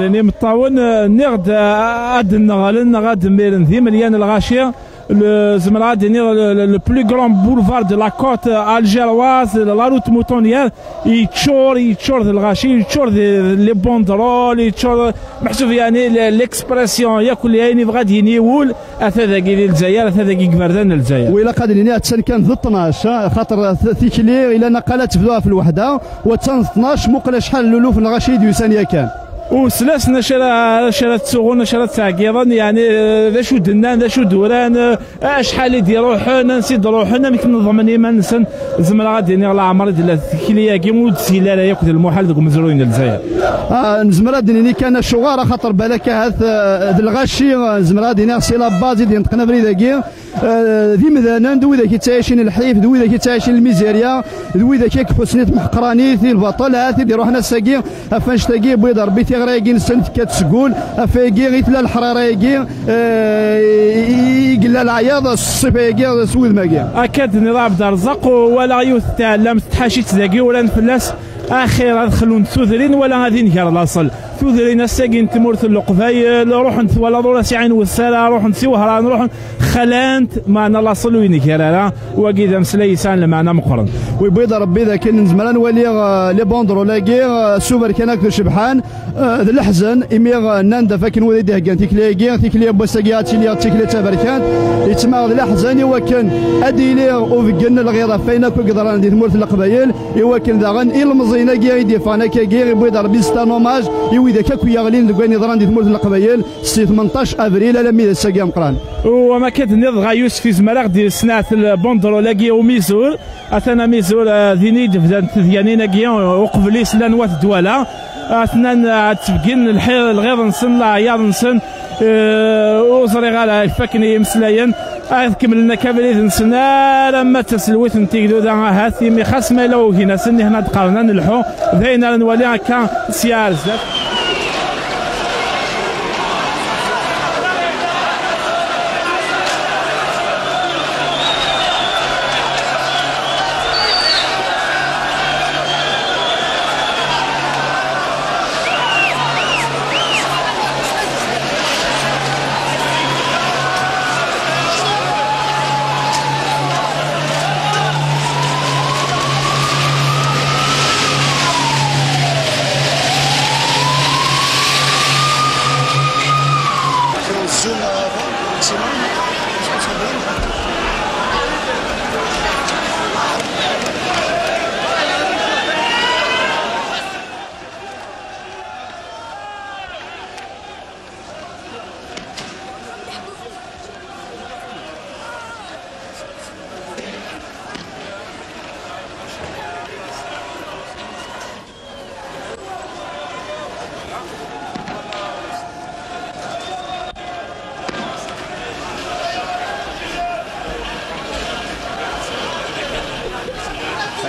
يعني مطاون نغد عاد النغال غاد ميرن ذي مليان الغاشيه زعما غادي لو بلو غران بولفار دو لا كوت الجيرواز لا روت موتونيير يتشور الغاشي يتشور لي بوندرول يتشور محسوب يعني ليكسبرسيون ياكل يعني غادي ينيول اتذاكي للجزائر اتذاكي كبردان للجزائر وإلا قادر يعني هادشي كان ذو 12 خاطر ثيكلي الى نقلت تبدوها في الوحده وتن 12 مقله شحال لولوف الغاشي ديال ثانيه كان وسلاسنا شرات تسوغون شرات تعقيضا يعني ذا شو دنان ذا شو دوران شحال يدي روحنا نسيد روحنا يمكن نضمن ما نسن زعما غادي نغلا عمر ديال كلياكي ود سيلاله ياكل المحل دوك مزروين الجزائر نزمرا ديني كان شغاره خاطر بالك هذا الغاشي زمرا دينا سي لا باز ديال نتقنا بريداكي ذي مثلا دوي ذاك يتعايشين الحيف دوي ذاك يتعايشين الميزيريا دوي ذاك يكفو سنيت محقراني في البطل هاتي دي روحنا الساقي افاش تاقي بيض ربي تيغرايكي نسنت كتسقول افاكي غيتلا الحرارايكي يقلا العياض الصفايكي سويد ماكي اكاد نضرب دار الزق ولا يوث تعلم تحاشي تزاكي ولا نفلاس اخيرا خلون ثوذرين ولا غادي نكر الاصل ثوذرين الساقين تمورث القفايل روح ولا ضرورة سي والسالة روح نسي وهران روح خلانت معنا الاصل وين كرارا وكذا مسليسان لمعنى مقرن ويبيض ربي ذا كان زمان نولي لي بوندرو لاكي سوبر كان هكذا شبحان ذا الحزن اميغ ناندا فاكن وليدي كان تيكلي تيكلي بوساكياتي لي تيكلي تبركات يتما ذا الحزن وكان اديلي وفقنا الغيره فينا كو قدران دي تمورث القبايل وكان ذا غن المزينه كي يدي فانا كي يبيض ربي ستانوماج إذا كاكو يغلين دوكاني ضران دي تمورث القبايل سي 18 افريل على ميدا الساقي مقران وما كانت نضغى يوسف في زملاق ديال سنة البوندرو لاكي وميزور اثنا ميزور ذيني يعني ناكي وقبلي سلا نوات دوالا اثنا تبقين الغيظ نسن لا عياض نسن وزري غالا فاكني مسلاين كملنا كابليت نسنا لما تسلويت نتيجدو ذا هاثي مي خاص ما لو هنا سني هنا تقارنا نلحو ذينا نولي هكا سيار زاف.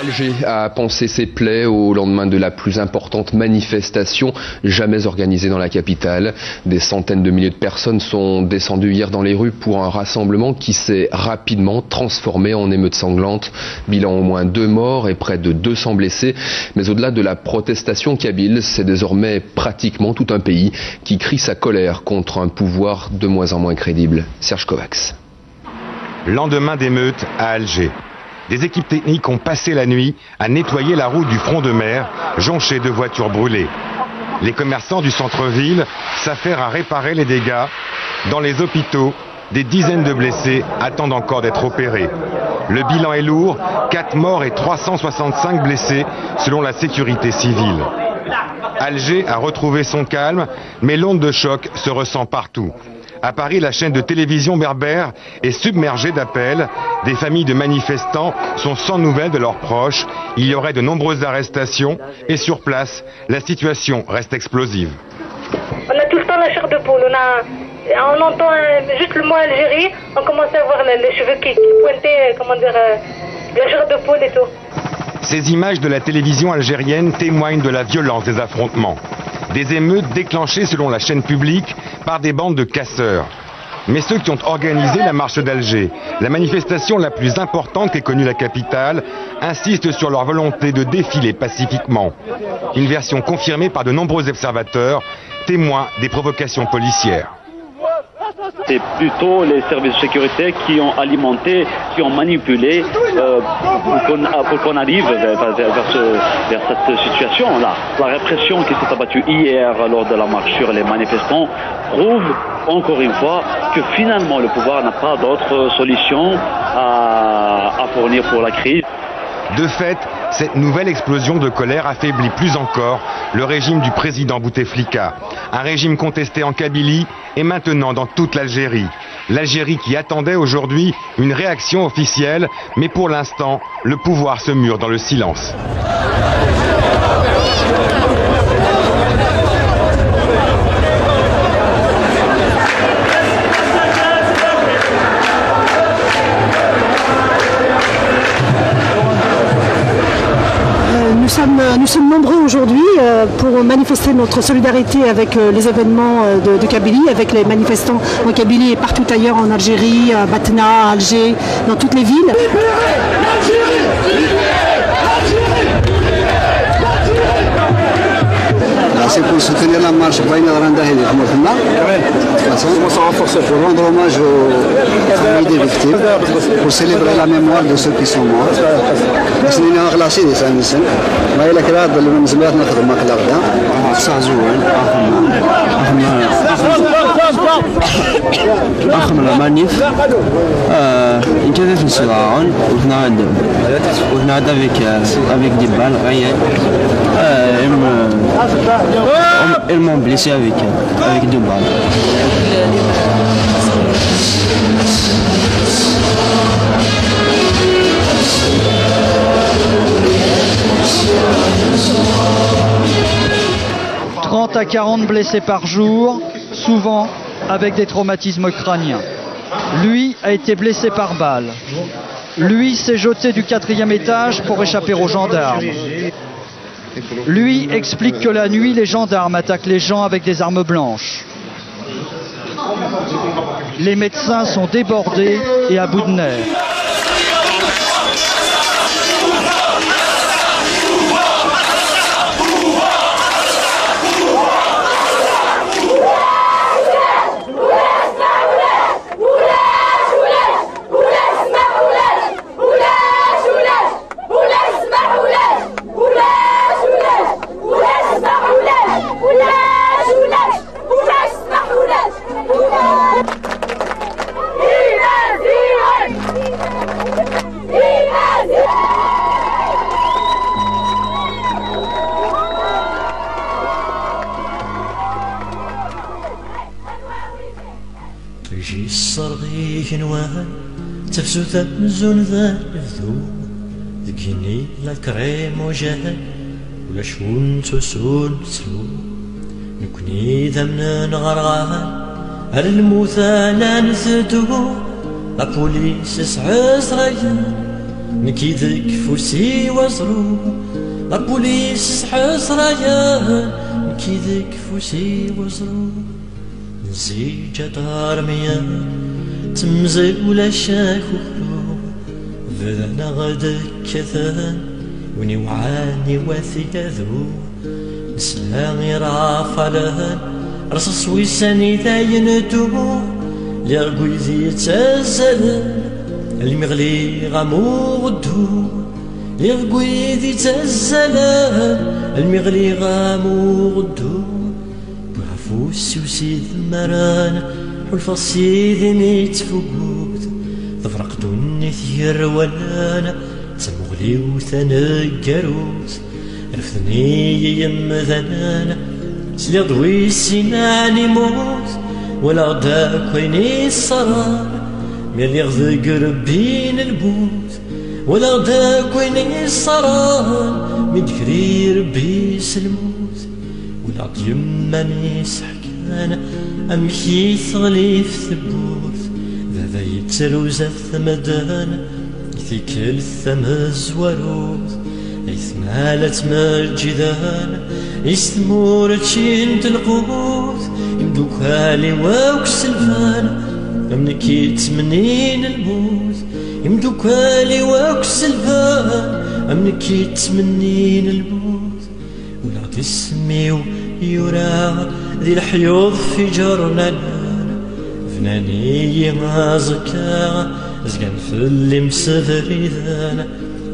Alger a pansé ses plaies au lendemain de la plus importante manifestation jamais organisée dans la capitale. Des centaines de milliers de personnes sont descendues hier dans les rues pour un rassemblement qui s'est rapidement transformé en émeute sanglante. Bilan au moins 2 morts et près de 200 blessés. Mais au-delà de la protestation kabyle, c'est désormais pratiquement tout un pays qui crie sa colère contre un pouvoir de moins en moins crédible. Serge Kovacs. Lendemain d'émeute à Alger. Des équipes techniques ont passé la nuit à nettoyer la route du front de mer, jonchée de voitures brûlées. Les commerçants du centre-ville s'affairent à réparer les dégâts. Dans les hôpitaux, des dizaines de blessés attendent encore d'être opérés. Le bilan est lourd, 4 morts et 365 blessés selon la sécurité civile. Alger a retrouvé son calme, mais l'onde de choc se ressent partout. À Paris, la chaîne de télévision berbère est submergée d'appels. Des familles de manifestants sont sans nouvelles de leurs proches. Il y aurait de nombreuses arrestations et sur place, la situation reste explosive. On a tout le temps la chair de poule. On entend juste le mot Algérie, on commence à voir les cheveux qui pointaient, la chair de poule et tout. Ces images de la télévision algérienne témoignent de la violence des affrontements. Des émeutes déclenchées selon la chaîne publique par des bandes de casseurs. mais ceux qui ont organisé la marche d'Alger, la manifestation la plus importante qu'ait connue la capitale, insistent sur leur volonté de défiler pacifiquement. Une version confirmée par de nombreux observateurs, témoins des provocations policières. C'est plutôt les services de sécurité qui ont alimenté, qui ont manipulé pour qu'on arrive vers cette situation-là. La répression qui s'est abattue hier lors de la marche sur les manifestants prouve encore une fois que finalement le pouvoir n'a pas d'autre solution à fournir pour la crise. De fait, cette nouvelle explosion de colère affaiblit plus encore le régime du président Bouteflika. Un régime contesté en Kabylie et maintenant dans toute l'Algérie. L'Algérie qui attendait aujourd'hui une réaction officielle, mais pour l'instant, le pouvoir se mure dans le silence. Nous sommes nombreux aujourd'hui pour manifester notre solidarité avec les événements de Kabylie, avec les manifestants en Kabylie et partout ailleurs en Algérie, à Batna, à Alger, dans toutes les villes. C'est pour soutenir la marche pour rendre hommage aux familles des victimes, pour célébrer la mémoire de ceux qui sont morts. آخر المانيف انتهى في الصراع وهنا avec des balles réelles. Ils m'ont blessé avec 2 balles. « 30 à 40 blessés par jour, souvent avec des traumatismes crâniens. Lui a été blessé par balle. Lui s'est jeté du 4e étage pour échapper aux gendarmes. Lui explique que la nuit, les gendarmes attaquent les gens avec des armes blanches. Les médecins sont débordés et à bout de nerfs. تفسو تمزون ذا الفذو ذكيني لا كريم وجهل ولا شون تسون سلو نكوني ذمنا غرغان على الموثى نثدو لا بوليس سعس ريان نكي ذك فوسي وزرو لا بوليس سعس ريان نكي ذك فوسي وزرو نزيج دار ميان تمزق ولا شاكوكلو ذنا غدك كثان وني وعاني وثيذو نسلاغي رافلان رصص ويساني ذاينتو ليرقوي ذي تزلن المغلي غموغدو ليرقوي ذي تزلن المغلي غموغدو بعفوسي وسيد مران والفصيل نيتفقود ضفرق دوني ثير ولانا تمغلي وثنقروت رفثني يم ذنانا سلي ضوي سناني موت ولا غداك ويني الصران ملي غذق ربين البوت ولا غداك ويني الصران مدكري ربي سلموت ولا يما نيسحكانا أمشي ثغلي في ثبوت ذا يتروز الثمدان يثيك الثمز وروث يثمالت مرجدان يستمور تشين تلقوت يمدوك هالي واك سلفان منك يتمنين الموت يمدوكالي واكس البان منك يتمنين الموت ولا تسميو يورا ذي الحيوض في جرنا فناني ما زكا زقان في اللي مسفري ذانا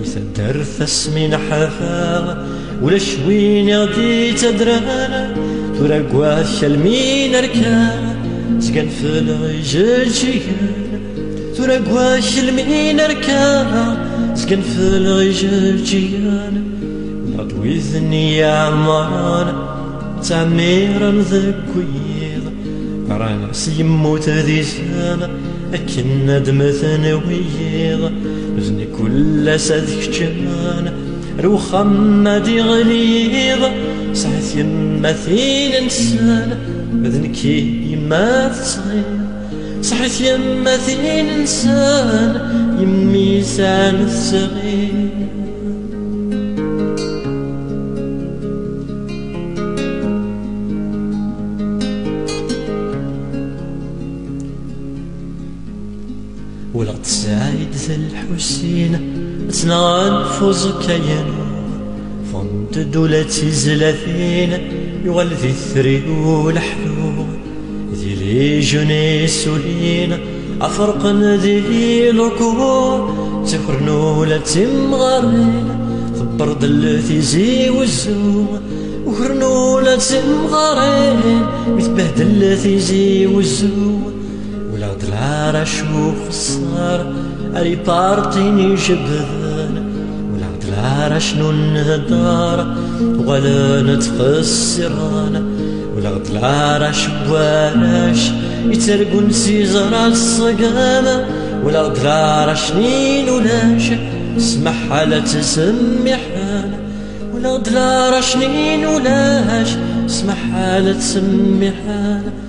يثدر فاسمين حفا ولا شوين يغدي تدرانا تراقوا شلمين أركانا زقان في الغجل جيانا تراقوا شلمين أركانا زقان في الغجل جيانا نضوي ذني يا عمرانا تعميرا ذكويض رانا سيموت ذي سنة أكن ندمة ويض نزني كل سذك جمانا روخ مدي غليظ صحت يما ثين انسان بذنك يما تصغير صحت يما ثين انسان يمي سان الصغير ولا تساعد ذا الحسين تنغنفوز كيانو فونت دولتي زلافين يغل ذي الثري والحلو ذي لي جونيس ولين أفرقن ذي الركوع تخرنو لا تمغارين ثبر دلتي زي والزوم وخرنو لا تمغارين متبهدل ذي زي والزوم ولا ضلع شوف الصار أري بارتيني جبذان ولا ضلع شنو النهدار ولا نتخسران ولا ضلع شبوالاش يترقون سيزرع الصقامة ولا ضلع شنين ولاش اسمح على تسمي حالة ولا ضلع شنين ولاش اسمح على تسمي حالة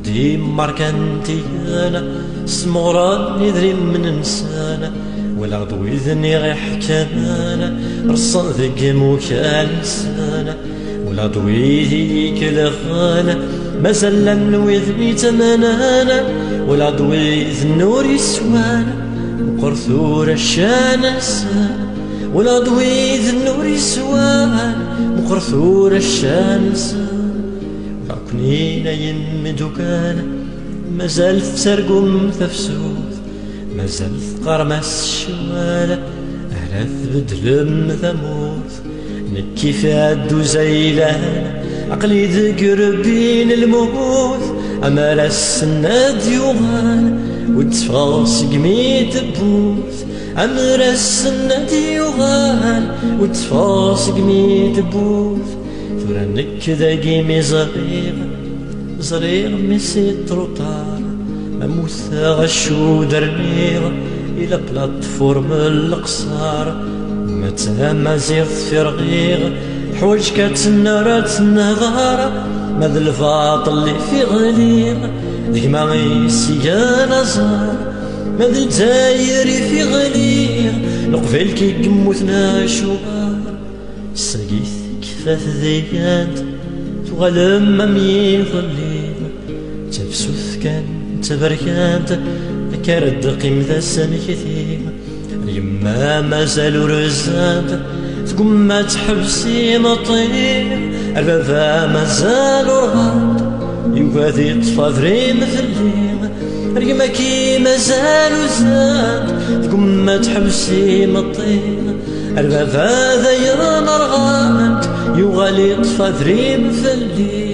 دي ماركانتي أنا سمغراني ذري من إنسانة ولا ضوي ذني غي حكامانا رصن ذق موكان إنسانة ولا ضوي ذيك الغانا مازال نوي ذني تمنانا ولا ضوي ذنور يسوانا مقرثور الشان إنسانة ولا ضوي ذنور يسوانا مقرثور الشان إنسانة كنينا يمدوكانا مازال ترقم تفسوث مازال قرمس الشوالة أهلا بدلم ثموث نكي فادو زيلانا عقلي ذكر بين الموت أمال السناد يغانا وتفاص قميت بوث أمال السناد يغانا وتفاص قميت بوث فرنك ذاقي مي صغير ميسي تروطار أموثا غشو درنيغ إلى بلاتفورم القصار متى ما زيرت في رغيغ حوايج كتنرات النظارة ماذا الفاط اللي في غليغ ديما غيسيانا زار ماذا الجزايري في غليغ القفيل كي قموتنا شوار ساقيث كفاف ذيات تغلم ممي ظليل تفسوث كان تبركات كرد قيم ذا السن كثير اليما مازالو رزات تقوم ما تحبسي مطير البابا مازالو رهات يوادي تفاضري مثلي اليما كي مازالو زاد تقوم ما تحبسي مطير البابا ذا يرغات يوغالي تفاضري مثلي